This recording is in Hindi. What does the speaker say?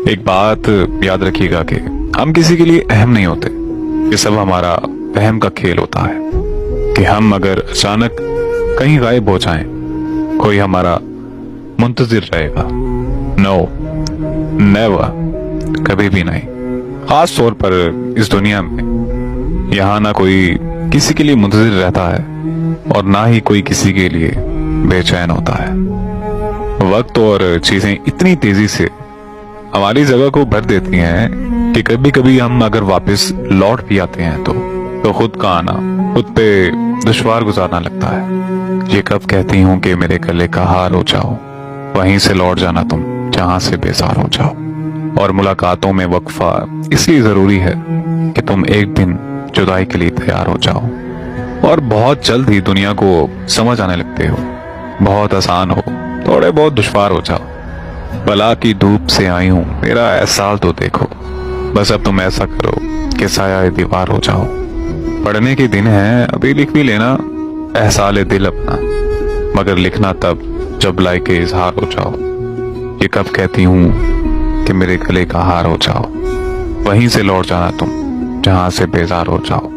एक बात याद रखिएगा कि हम किसी के लिए अहम नहीं होते। ये सब हमारा वहम का खेल होता है कि हम अगर अचानक कहीं गायब हो जाएं, कोई हमारा मुंतजिर रहेगा। नो, नेवर, कभी भी नहीं। खास तौर पर इस दुनिया में यहाँ ना कोई किसी के लिए मुंतजिर रहता है और ना ही कोई किसी के लिए बेचैन होता है। वक्त और चीजें इतनी तेजी से हमारी जगह को भर देती हैं कि कभी कभी हम अगर वापस लौट भी आते हैं तो खुद का आना खुद पे दुश्वार गुजारना लगता है। ये कब कहती हूँ कि मेरे गले का हार हो जाओ, वहीं से लौट जाना तुम जहां से बेजार हो जाओ। और मुलाकातों में वक्फा इसलिए जरूरी है कि तुम एक दिन जुदाई के लिए तैयार हो जाओ और बहुत जल्द ही दुनिया को समझ आने लगते हो। बहुत आसान हो, थोड़े बहुत दुश्वार हो जाओ। बला की धूप से आई हूं, मेरा एहसास तो देखो। बस अब तुम ऐसा करो कि साया दीवार हो जाओ। पढ़ने के दिन है, अभी लिख भी लेना एहसाले दिल अपना, मगर लिखना तब जब लायके इजहार हो जाओ। ये कब कहती हूँ कि मेरे गले का हार हो जाओ, वहीं से लौट जाना तुम जहां से बेजार हो जाओ।